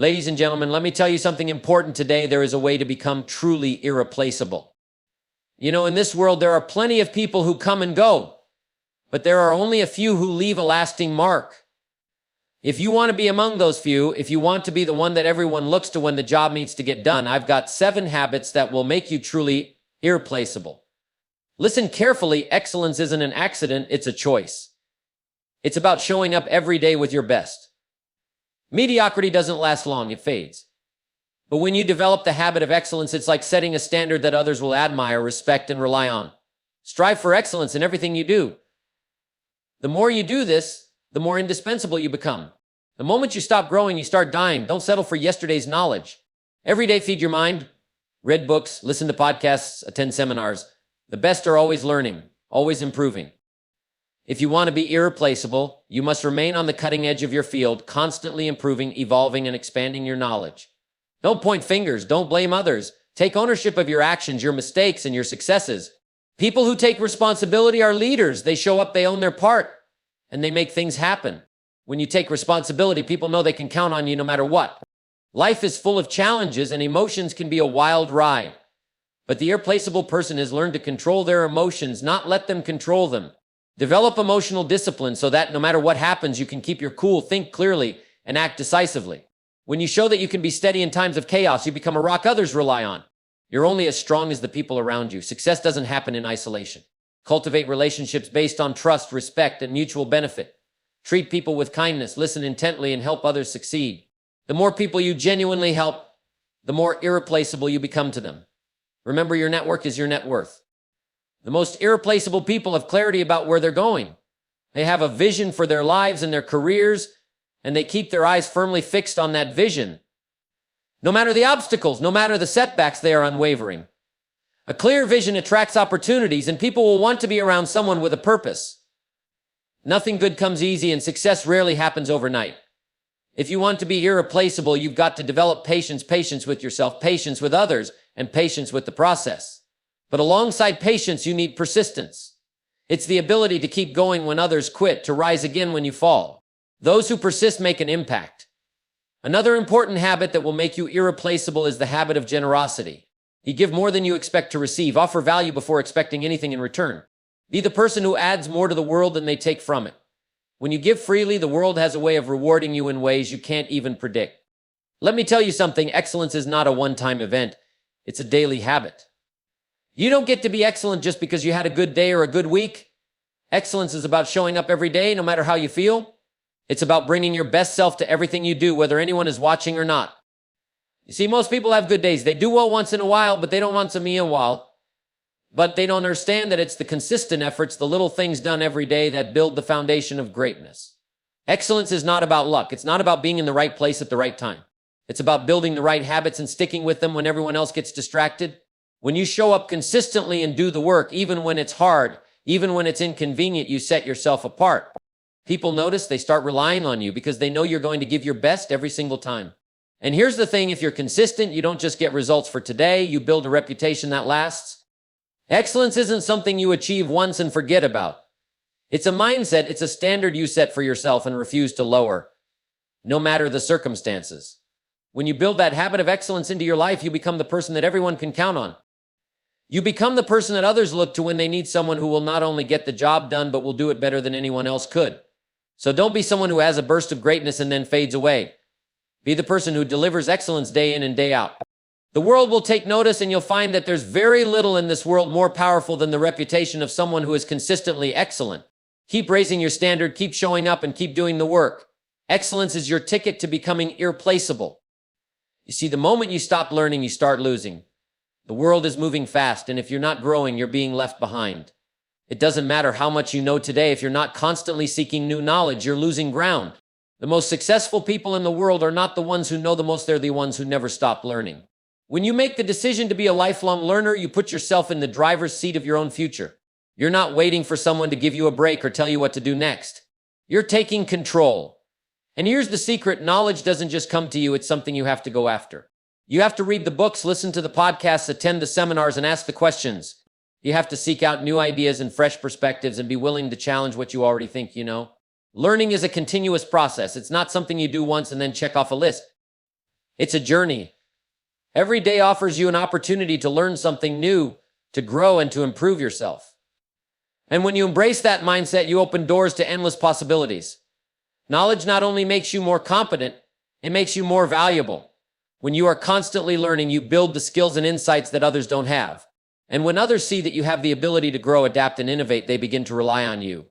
Ladies and gentlemen, let me tell you something important today. There is a way to become truly irreplaceable. In this world, there are plenty of people who come and go, but there are only a few who leave a lasting mark. If you want to be among those few, if you want to be the one that everyone looks to when the job needs to get done, I've got 7 habits that will make you truly irreplaceable. Listen carefully. Excellence isn't an accident, it's a choice. It's about showing up every day with your best. Mediocrity doesn't last long, it fades. But when you develop the habit of excellence, it's like setting a standard that others will admire, respect, and rely on. Strive for excellence in everything you do. The more you do this, the more indispensable you become. The moment you stop growing, you start dying. Don't settle for yesterday's knowledge. Every day, feed your mind. Read books, listen to podcasts, attend seminars. The best are always learning, always improving. If you want to be irreplaceable, you must remain on the cutting edge of your field, constantly improving, evolving, and expanding your knowledge. Don't point fingers. Don't blame others. Take ownership of your actions, your mistakes, and your successes. People who take responsibility are leaders. They show up, they own their part, and they make things happen. When you take responsibility, people know they can count on you no matter what. Life is full of challenges, and emotions can be a wild ride. But the irreplaceable person has learned to control their emotions, not let them control them. Develop emotional discipline so that no matter what happens, you can keep your cool, think clearly, and act decisively. When you show that you can be steady in times of chaos, you become a rock others rely on. You're only as strong as the people around you. Success doesn't happen in isolation. Cultivate relationships based on trust, respect, and mutual benefit. Treat people with kindness, listen intently, and help others succeed. The more people you genuinely help, the more irreplaceable you become to them. Remember, your network is your net worth. The most irreplaceable people have clarity about where they're going. They have a vision for their lives and their careers, and they keep their eyes firmly fixed on that vision. No matter the obstacles, no matter the setbacks, they are unwavering. A clear vision attracts opportunities, and people will want to be around someone with a purpose. Nothing good comes easy, and success rarely happens overnight. If you want to be irreplaceable, you've got to develop patience with yourself, patience with others, and patience with the process. But alongside patience, you need persistence. It's the ability to keep going when others quit, to rise again when you fall. Those who persist make an impact. Another important habit that will make you irreplaceable is the habit of generosity. You give more than you expect to receive. Offer value before expecting anything in return. Be the person who adds more to the world than they take from it. When you give freely, the world has a way of rewarding you in ways you can't even predict. Let me tell you something. Excellence is not a one-time event. It's a daily habit. You don't get to be excellent just because you had a good day or a good week. Excellence is about showing up every day, no matter how you feel. It's about bringing your best self to everything you do, whether anyone is watching or not. You see, most people have good days. They do well once in a while, but they don't once in a while. But they don't understand that it's the consistent efforts, the little things done every day that build the foundation of greatness. Excellence is not about luck. It's not about being in the right place at the right time. It's about building the right habits and sticking with them when everyone else gets distracted. When you show up consistently and do the work, even when it's hard, even when it's inconvenient, you set yourself apart. People notice, they start relying on you because they know you're going to give your best every single time. And here's the thing, if you're consistent, you don't just get results for today, you build a reputation that lasts. Excellence isn't something you achieve once and forget about. It's a mindset, it's a standard you set for yourself and refuse to lower, no matter the circumstances. When you build that habit of excellence into your life, you become the person that everyone can count on. You become the person that others look to when they need someone who will not only get the job done, but will do it better than anyone else could. So don't be someone who has a burst of greatness and then fades away. Be the person who delivers excellence day in and day out. The world will take notice, and you'll find that there's very little in this world more powerful than the reputation of someone who is consistently excellent. Keep raising your standard, keep showing up, and keep doing the work. Excellence is your ticket to becoming irreplaceable. You see, the moment you stop learning, you start losing. The world is moving fast, and if you're not growing, you're being left behind. It doesn't matter how much you know today. If you're not constantly seeking new knowledge, you're losing ground. The most successful people in the world are not the ones who know the most, they're the ones who never stop learning. When you make the decision to be a lifelong learner, you put yourself in the driver's seat of your own future. You're not waiting for someone to give you a break or tell you what to do next. You're taking control. And here's the secret, knowledge doesn't just come to you, it's something you have to go after. You have to read the books, listen to the podcasts, attend the seminars, and ask the questions. You have to seek out new ideas and fresh perspectives and be willing to challenge what you already think you know. Learning is a continuous process. It's not something you do once and then check off a list. It's a journey. Every day offers you an opportunity to learn something new, to grow, and to improve yourself. And when you embrace that mindset, you open doors to endless possibilities. Knowledge not only makes you more competent, it makes you more valuable. When you are constantly learning, you build the skills and insights that others don't have. And when others see that you have the ability to grow, adapt, and innovate, they begin to rely on you.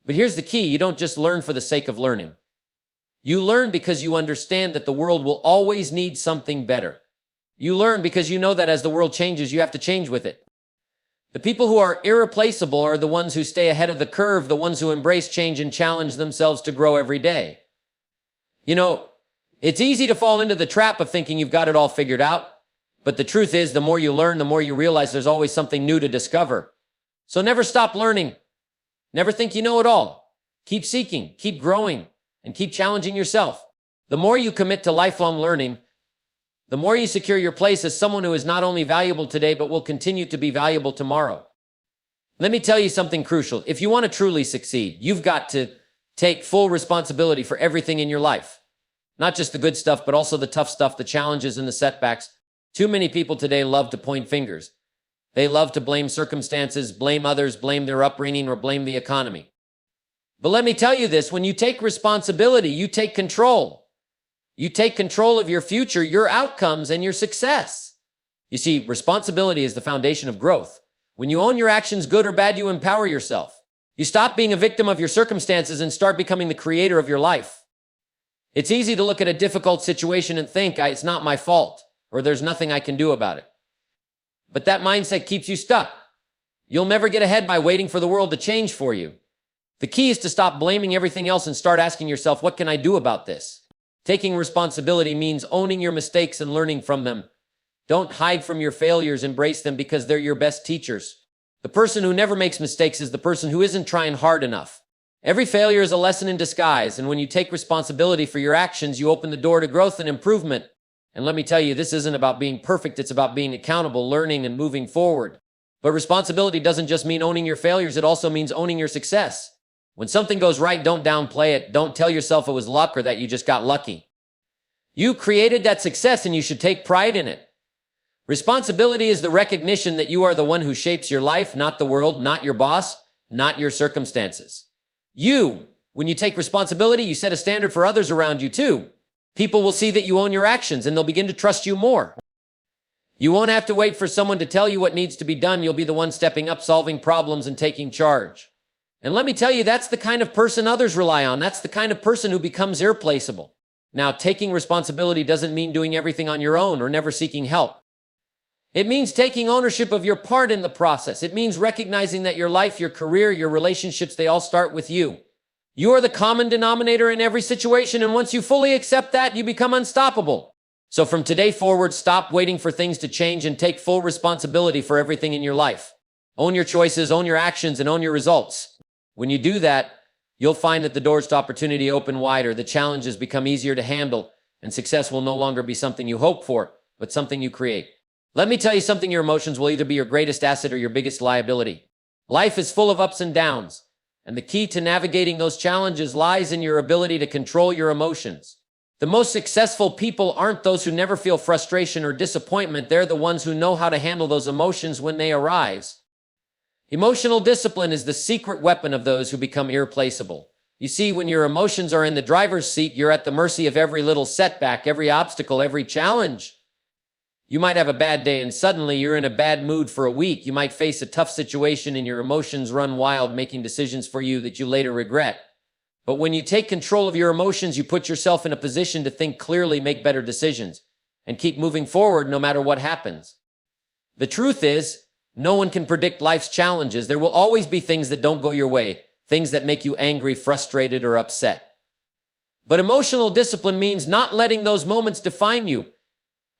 But here's the key: you don't just learn for the sake of learning. You learn because you understand that the world will always need something better. You learn because you know that as the world changes, you have to change with it. The people who are irreplaceable are the ones who stay ahead of the curve, the ones who embrace change and challenge themselves to grow every day. You know, it's easy to fall into the trap of thinking you've got it all figured out. But the truth is, the more you learn, the more you realize there's always something new to discover. So never stop learning. Never think you know it all. Keep seeking, keep growing, and keep challenging yourself. The more you commit to lifelong learning, the more you secure your place as someone who is not only valuable today, but will continue to be valuable tomorrow. Let me tell you something crucial. If you want to truly succeed, you've got to take full responsibility for everything in your life. Not just the good stuff, but also the tough stuff, the challenges and the setbacks. Too many people today love to point fingers. They love to blame circumstances, blame others, blame their upbringing, or blame the economy. But let me tell you this: when you take responsibility, you take control. You take control of your future, your outcomes, and your success. You see, responsibility is the foundation of growth. When you own your actions, good or bad, you empower yourself. You stop being a victim of your circumstances and start becoming the creator of your life. It's easy to look at a difficult situation and think, it's not my fault, or there's nothing I can do about it. But that mindset keeps you stuck. You'll never get ahead by waiting for the world to change for you. The key is to stop blaming everything else and start asking yourself, what can I do about this? Taking responsibility means owning your mistakes and learning from them. Don't hide from your failures, embrace them because they're your best teachers. The person who never makes mistakes is the person who isn't trying hard enough. Every failure is a lesson in disguise, and when you take responsibility for your actions, you open the door to growth and improvement. And let me tell you, this isn't about being perfect, it's about being accountable, learning, and moving forward. But responsibility doesn't just mean owning your failures, it also means owning your success. When something goes right, don't downplay it. Don't tell yourself it was luck or that you just got lucky. You created that success and you should take pride in it. Responsibility is the recognition that you are the one who shapes your life, not the world, not your boss, not your circumstances. When you take responsibility, you set a standard for others around you too. People will see that you own your actions and they'll begin to trust you more. You won't have to wait for someone to tell you what needs to be done. You'll be the one stepping up, solving problems, and taking charge. And let me tell you, that's the kind of person others rely on. That's the kind of person who becomes irreplaceable. Now, taking responsibility doesn't mean doing everything on your own or never seeking help. It means taking ownership of your part in the process. It means recognizing that your life, your career, your relationships, they all start with you. You are the common denominator in every situation, and once you fully accept that, you become unstoppable. So from today forward, stop waiting for things to change and take full responsibility for everything in your life. Own your choices, own your actions, and own your results. When you do that, you'll find that the doors to opportunity open wider, the challenges become easier to handle, and success will no longer be something you hope for, but something you create. Let me tell you something: your emotions will either be your greatest asset or your biggest liability. Life is full of ups and downs, and the key to navigating those challenges lies in your ability to control your emotions. The most successful people aren't those who never feel frustration or disappointment. They're the ones who know how to handle those emotions when they arise. Emotional discipline is the secret weapon of those who become irreplaceable. You see, when your emotions are in the driver's seat, you're at the mercy of every little setback, every obstacle, every challenge. You might have a bad day and suddenly you're in a bad mood for a week. You might face a tough situation and your emotions run wild, making decisions for you that you later regret. But when you take control of your emotions, you put yourself in a position to think clearly, make better decisions, and keep moving forward no matter what happens. The truth is, no one can predict life's challenges. There will always be things that don't go your way, things that make you angry, frustrated, or upset. But emotional discipline means not letting those moments define you.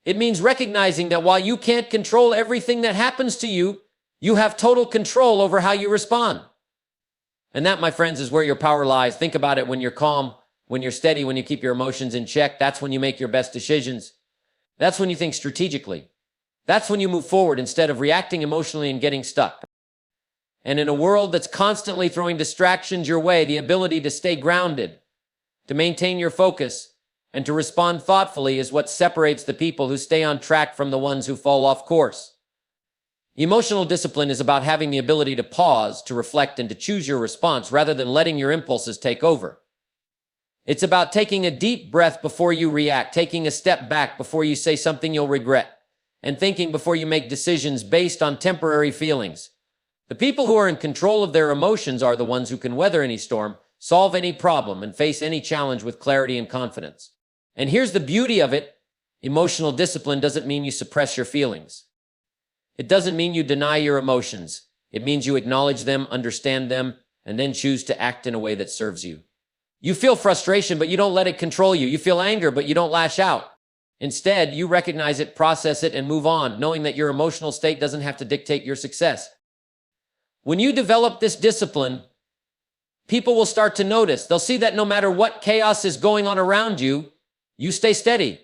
It means recognizing that while you can't control everything that happens to you, you have total control over how you respond. And that, my friends, is where your power lies. Think about it: when you're calm, when you're steady, when you keep your emotions in check, that's when you make your best decisions. That's when you think strategically. That's when you move forward instead of reacting emotionally and getting stuck. And in a world that's constantly throwing distractions your way, the ability to stay grounded, to maintain your focus, and to respond thoughtfully is what separates the people who stay on track from the ones who fall off course. Emotional discipline is about having the ability to pause, to reflect, and to choose your response rather than letting your impulses take over. It's about taking a deep breath before you react, taking a step back before you say something you'll regret, and thinking before you make decisions based on temporary feelings. The people who are in control of their emotions are the ones who can weather any storm, solve any problem, and face any challenge with clarity and confidence. And here's the beauty of it. Emotional discipline doesn't mean you suppress your feelings. It doesn't mean you deny your emotions. It means you acknowledge them, understand them, and then choose to act in a way that serves you. You feel frustration, but you don't let it control you. You feel anger, but you don't lash out. Instead, you recognize it, process it, and move on, knowing that your emotional state doesn't have to dictate your success. When you develop this discipline, people will start to notice. They'll see that no matter what chaos is going on around you, you stay steady.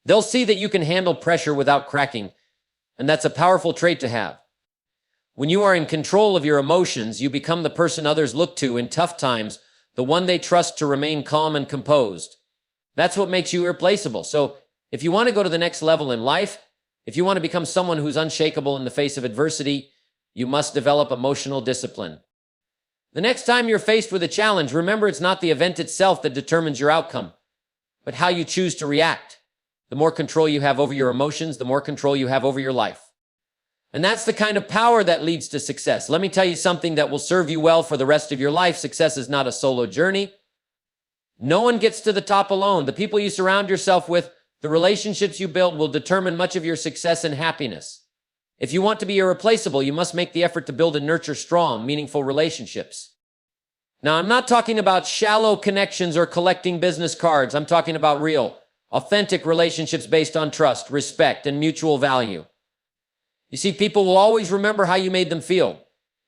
They'll see that you can handle pressure without cracking, and that's a powerful trait to have. When you are in control of your emotions, you become the person others look to in tough times, the one they trust to remain calm and composed. That's what makes you irreplaceable. So if you want to go to the next level in life, if you want to become someone who's unshakable in the face of adversity, you must develop emotional discipline. The next time you're faced with a challenge, remember it's not the event itself that determines your outcome, but how you choose to react. The more control you have over your emotions, the more control you have over your life. And that's the kind of power that leads to success. Let me tell you something that will serve you well for the rest of your life. Success is not a solo journey. No one gets to the top alone. The people you surround yourself with, the relationships you build will determine much of your success and happiness. If you want to be irreplaceable, you must make the effort to build and nurture strong, meaningful relationships. Now, I'm not talking about shallow connections or collecting business cards. I'm talking about real, authentic relationships based on trust, respect, and mutual value. You see, people will always remember how you made them feel.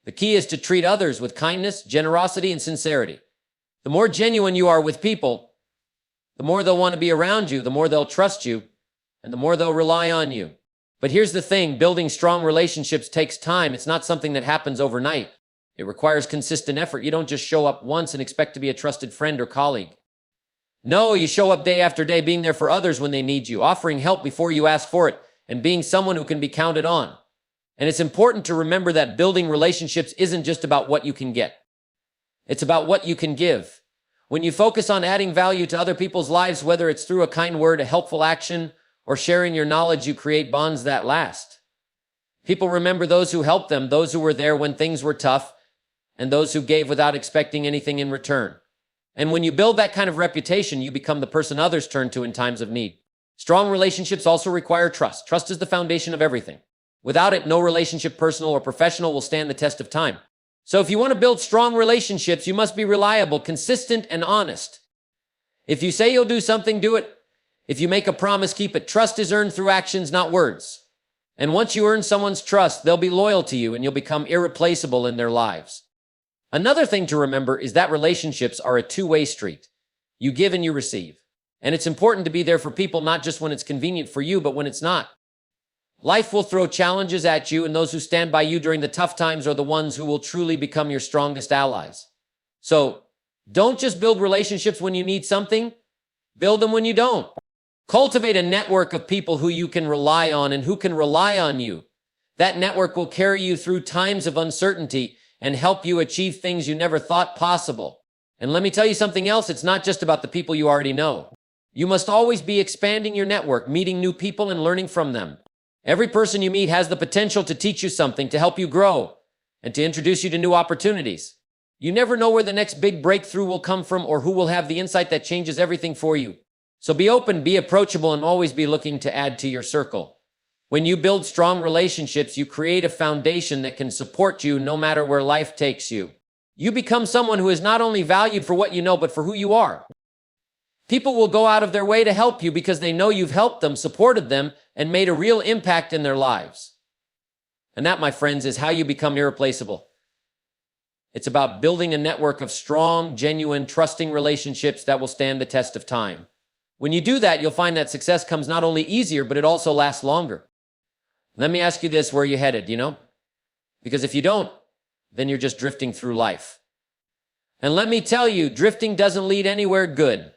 The key is to treat others with kindness, generosity, and sincerity. The more genuine you are with people, the more they'll want to be around you, the more they'll trust you, and the more they'll rely on you. But here's the thing, building strong relationships takes time. It's not something that happens overnight. It requires consistent effort. You don't just show up once and expect to be a trusted friend or colleague. No, you show up day after day, being there for others when they need you, offering help before you ask for it, and being someone who can be counted on. And it's important to remember that building relationships isn't just about what you can get. It's about what you can give. When you focus on adding value to other people's lives, whether it's through a kind word, a helpful action, or sharing your knowledge, you create bonds that last. People remember those who helped them, those who were there when things were tough, and those who gave without expecting anything in return. And when you build that kind of reputation, you become the person others turn to in times of need. Strong relationships also require trust. Trust is the foundation of everything. Without it, no relationship, personal or professional, will stand the test of time. So if you want to build strong relationships, you must be reliable, consistent, and honest. If you say you'll do something, do it. If you make a promise, keep it. Trust is earned through actions, not words. And once you earn someone's trust, they'll be loyal to you and you'll become irreplaceable in their lives. Another thing to remember is that relationships are a two-way street. You give and you receive. And it's important to be there for people, not just when it's convenient for you, but when it's not. Life will throw challenges at you, and those who stand by you during the tough times are the ones who will truly become your strongest allies. So, don't just build relationships when you need something. Build them when you don't. Cultivate a network of people who you can rely on and who can rely on you. That network will carry you through times of uncertainty and help you achieve things you never thought possible. And let me tell you something else, it's not just about the people you already know. You must always be expanding your network, meeting new people and learning from them. Every person you meet has the potential to teach you something, to help you grow, and to introduce you to new opportunities. You never know where the next big breakthrough will come from or who will have the insight that changes everything for you. So be open, be approachable, and always be looking to add to your circle. When you build strong relationships, you create a foundation that can support you no matter where life takes you. You become someone who is not only valued for what you know, but for who you are. People will go out of their way to help you because they know you've helped them, supported them, and made a real impact in their lives. And that, my friends, is how you become irreplaceable. It's about building a network of strong, genuine, trusting relationships that will stand the test of time. When you do that, you'll find that success comes not only easier, but it also lasts longer. Let me ask you this, where are you headed, Because if you don't, then you're just drifting through life. And let me tell you, drifting doesn't lead anywhere good.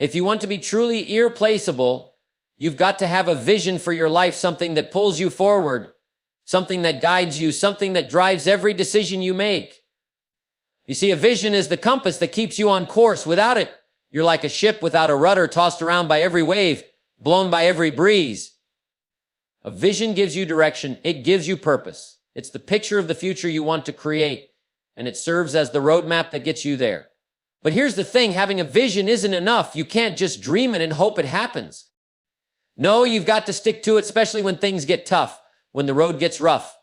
If you want to be truly irreplaceable, you've got to have a vision for your life, something that pulls you forward, something that guides you, something that drives every decision you make. You see, a vision is the compass that keeps you on course. Without it, you're like a ship without a rudder, tossed around by every wave, blown by every breeze. A vision gives you direction. It gives you purpose. It's the picture of the future you want to create, and it serves as the roadmap that gets you there. But here's the thing, having a vision isn't enough. You can't just dream it and hope it happens. No, you've got to stick to it, especially when things get tough, when the road gets rough,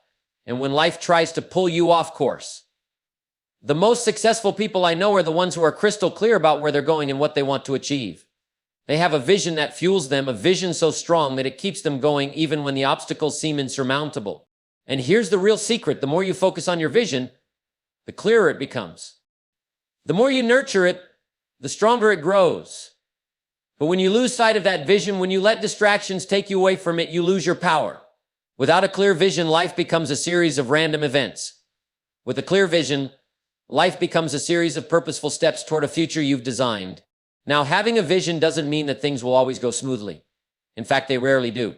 and when life tries to pull you off course. The most successful people I know are the ones who are crystal clear about where they're going and what they want to achieve. They have a vision that fuels them, a vision so strong that it keeps them going even when the obstacles seem insurmountable. And here's the real secret. The more you focus on your vision, the clearer it becomes. The more you nurture it, the stronger it grows. But when you lose sight of that vision, when you let distractions take you away from it, you lose your power. Without a clear vision, life becomes a series of random events. With a clear vision, life becomes a series of purposeful steps toward a future you've designed. Now, having a vision doesn't mean that things will always go smoothly. In fact, they rarely do.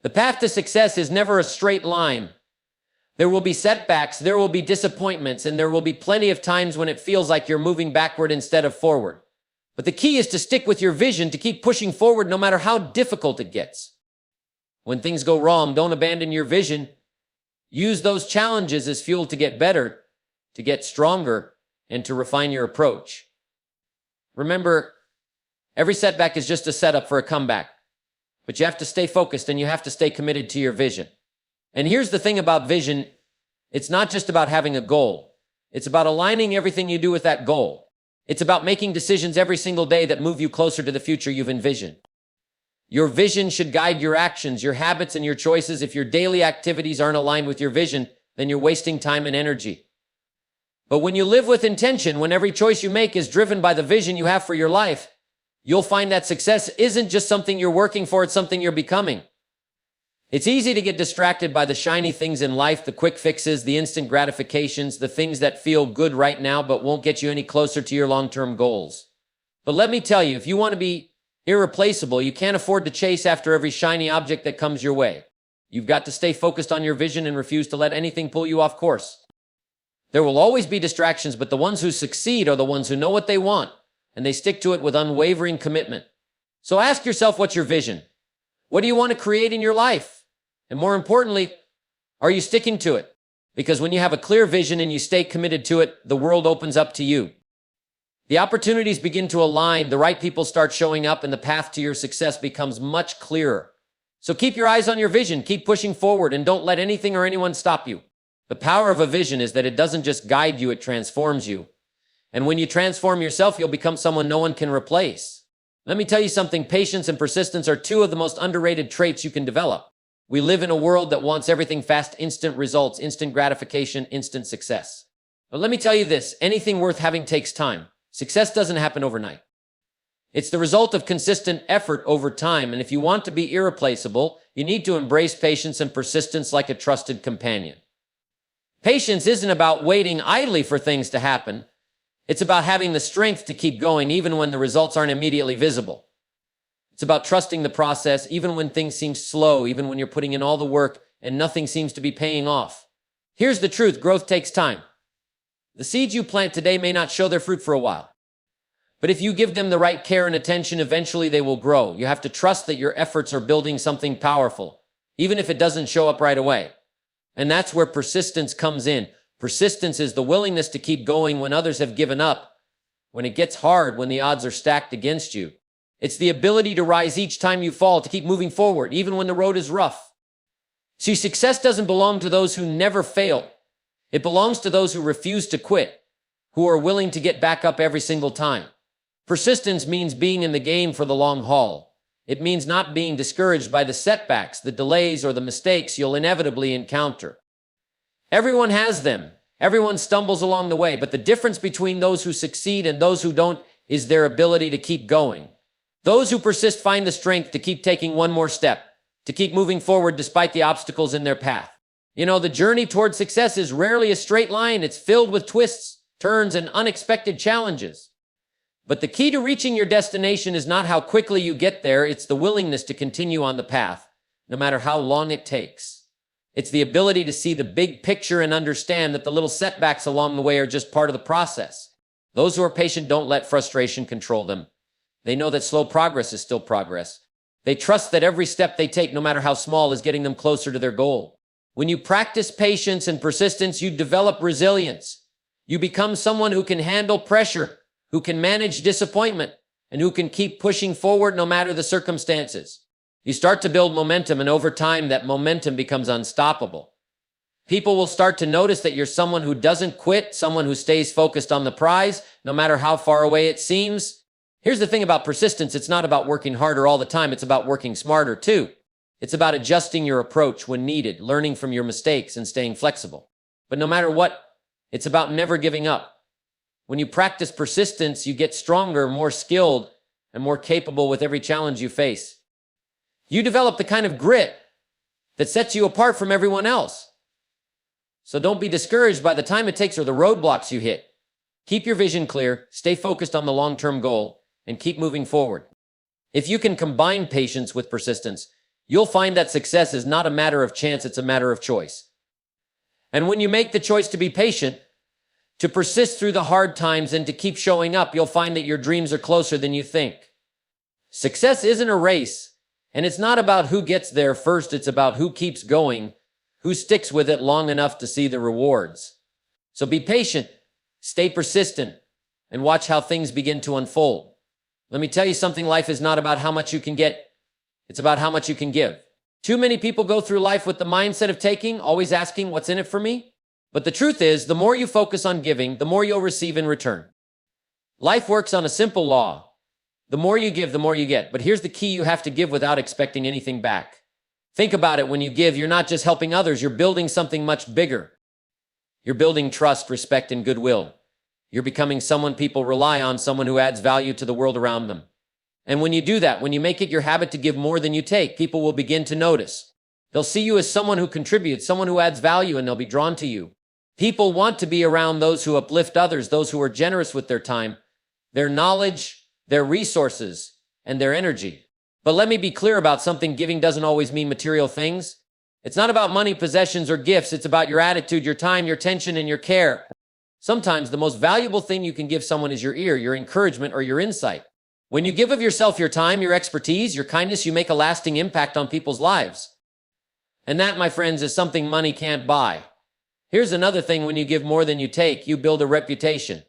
The path to success is never a straight line. There will be setbacks, there will be disappointments, and there will be plenty of times when it feels like you're moving backward instead of forward. But the key is to stick with your vision, to keep pushing forward no matter how difficult it gets. When things go wrong, don't abandon your vision. Use those challenges as fuel to get better, to get stronger, and to refine your approach. Remember, every setback is just a setup for a comeback. But you have to stay focused and you have to stay committed to your vision. And here's the thing about vision. It's not just about having a goal. It's about aligning everything you do with that goal. It's about making decisions every single day that move you closer to the future you've envisioned. Your vision should guide your actions, your habits, and your choices. If your daily activities aren't aligned with your vision, then you're wasting time and energy. But when you live with intention, when every choice you make is driven by the vision you have for your life, you'll find that success isn't just something you're working for, it's something you're becoming. It's easy to get distracted by the shiny things in life, the quick fixes, the instant gratifications, the things that feel good right now but won't get you any closer to your long-term goals. But let me tell you, if you want to be irreplaceable, you can't afford to chase after every shiny object that comes your way. You've got to stay focused on your vision and refuse to let anything pull you off course. There will always be distractions, but the ones who succeed are the ones who know what they want, and they stick to it with unwavering commitment. So ask yourself, what's your vision? What do you want to create in your life? And more importantly, are you sticking to it? Because when you have a clear vision and you stay committed to it, the world opens up to you. The opportunities begin to align, the right people start showing up, and the path to your success becomes much clearer. So keep your eyes on your vision, keep pushing forward, and don't let anything or anyone stop you. The power of a vision is that it doesn't just guide you, it transforms you. And when you transform yourself, you'll become someone no one can replace. Let me tell you something, patience and persistence are two of the most underrated traits you can develop. We live in a world that wants everything fast, instant results, instant gratification, instant success. But let me tell you this, anything worth having takes time. Success doesn't happen overnight. It's the result of consistent effort over time, and if you want to be irreplaceable, you need to embrace patience and persistence like a trusted companion. Patience isn't about waiting idly for things to happen. It's about having the strength to keep going even when the results aren't immediately visible. It's about trusting the process even when things seem slow, even when you're putting in all the work and nothing seems to be paying off. Here's the truth, growth takes time. The seeds you plant today may not show their fruit for a while. But if you give them the right care and attention, eventually they will grow. You have to trust that your efforts are building something powerful, even if it doesn't show up right away. And that's where persistence comes in. Persistence is the willingness to keep going when others have given up, when it gets hard, when the odds are stacked against you. It's the ability to rise each time you fall, to keep moving forward, even when the road is rough. See, success doesn't belong to those who never fail. It belongs to those who refuse to quit, who are willing to get back up every single time. Persistence means being in the game for the long haul. It means not being discouraged by the setbacks, the delays, or the mistakes you'll inevitably encounter. Everyone has them. Everyone stumbles along the way, but the difference between those who succeed and those who don't is their ability to keep going. Those who persist find the strength to keep taking one more step, to keep moving forward despite the obstacles in their path. You know, the journey toward success is rarely a straight line. It's filled with twists, turns, and unexpected challenges. But the key to reaching your destination is not how quickly you get there, it's the willingness to continue on the path, no matter how long it takes. It's the ability to see the big picture and understand that the little setbacks along the way are just part of the process. Those who are patient don't let frustration control them. They know that slow progress is still progress. They trust that every step they take, no matter how small, is getting them closer to their goal. When you practice patience and persistence, you develop resilience. You become someone who can handle pressure, who can manage disappointment, and who can keep pushing forward no matter the circumstances. You start to build momentum, and over time, that momentum becomes unstoppable. People will start to notice that you're someone who doesn't quit, someone who stays focused on the prize, no matter how far away it seems. Here's the thing about persistence. It's not about working harder all the time. It's about working smarter too. It's about adjusting your approach when needed, learning from your mistakes, and staying flexible. But no matter what, it's about never giving up. When you practice persistence, you get stronger, more skilled, and more capable with every challenge you face. You develop the kind of grit that sets you apart from everyone else. So don't be discouraged by the time it takes or the roadblocks you hit. Keep your vision clear, stay focused on the long-term goal, and keep moving forward. If you can combine patience with persistence, you'll find that success is not a matter of chance, it's a matter of choice. And when you make the choice to be patient, to persist through the hard times, and to keep showing up, you'll find that your dreams are closer than you think. Success isn't a race, and it's not about who gets there first, it's about who keeps going, who sticks with it long enough to see the rewards. So be patient, stay persistent, and watch how things begin to unfold. Let me tell you something, life is not about how much you can get, it's about how much you can give. Too many people go through life with the mindset of taking, always asking, what's in it for me? But the truth is, the more you focus on giving, the more you'll receive in return. Life works on a simple law. The more you give, the more you get. But here's the key, you have to give without expecting anything back. Think about it, when you give, you're not just helping others, you're building something much bigger. You're building trust, respect, and goodwill. You're becoming someone people rely on, someone who adds value to the world around them. And when you do that, when you make it your habit to give more than you take, people will begin to notice. They'll see you as someone who contributes, someone who adds value, and they'll be drawn to you. People want to be around those who uplift others, those who are generous with their time, their knowledge, their resources, and their energy. But let me be clear about something, giving doesn't always mean material things. It's not about money, possessions, or gifts. It's about your attitude, your time, your attention, and your care. Sometimes the most valuable thing you can give someone is your ear, your encouragement, or your insight. When you give of yourself, your time, your expertise, your kindness, you make a lasting impact on people's lives. And that, my friends, is something money can't buy. Here's another thing, when you give more than you take, you build a reputation.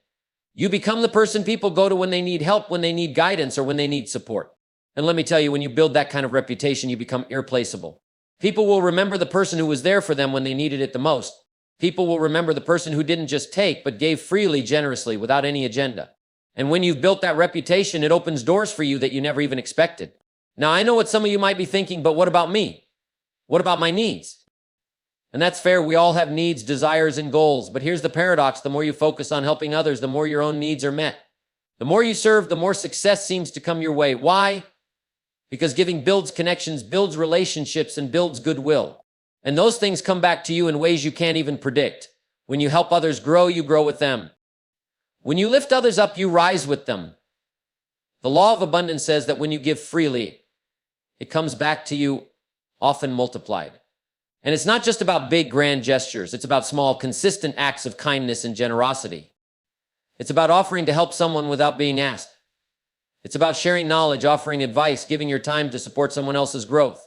You become the person people go to when they need help, when they need guidance, or when they need support. And let me tell you, when you build that kind of reputation, you become irreplaceable. People will remember the person who was there for them when they needed it the most. People will remember the person who didn't just take, but gave freely, generously, without any agenda. And when you've built that reputation, it opens doors for you that you never even expected. Now, I know what some of you might be thinking, but what about me? What about my needs? And that's fair. We all have needs, desires, and goals. But here's the paradox. The more you focus on helping others, the more your own needs are met. The more you serve, the more success seems to come your way. Why? Because giving builds connections, builds relationships, and builds goodwill. And those things come back to you in ways you can't even predict. When you help others grow, you grow with them. When you lift others up, you rise with them. The law of abundance says that when you give freely, it comes back to you often multiplied. And it's not just about big, grand gestures. It's about small, consistent acts of kindness and generosity. It's about offering to help someone without being asked. It's about sharing knowledge, offering advice, giving your time to support someone else's growth.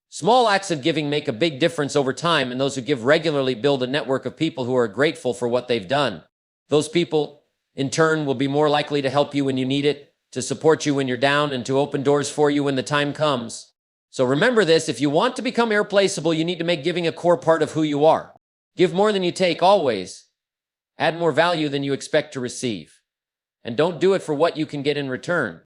Small acts of giving make a big difference over time, and those who give regularly build a network of people who are grateful for what they've done. Those people, in turn, will be more likely to help you when you need it, to support you when you're down, and to open doors for you when the time comes. So remember this, if you want to become irreplaceable, you need to make giving a core part of who you are. Give more than you take, always. Add more value than you expect to receive. And don't do it for what you can get in return.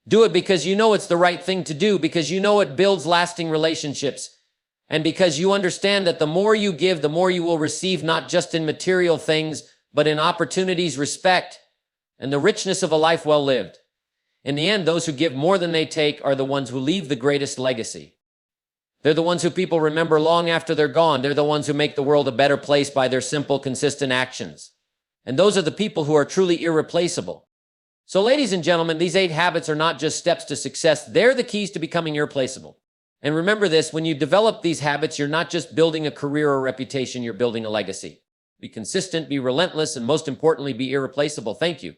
Do it because you know it's the right thing to do, because you know it builds lasting relationships, and because you understand that the more you give, the more you will receive, not just in material things, but in opportunities, respect, and the richness of a life well lived. In the end, those who give more than they take are the ones who leave the greatest legacy. They're the ones who people remember long after they're gone. They're the ones who make the world a better place by their simple, consistent actions. And those are the people who are truly irreplaceable. So, ladies and gentlemen, these 8 habits are not just steps to success, they're the keys to becoming irreplaceable. And remember this, when you develop these habits, you're not just building a career or reputation, you're building a legacy. Be consistent, be relentless, and most importantly, be irreplaceable. Thank you.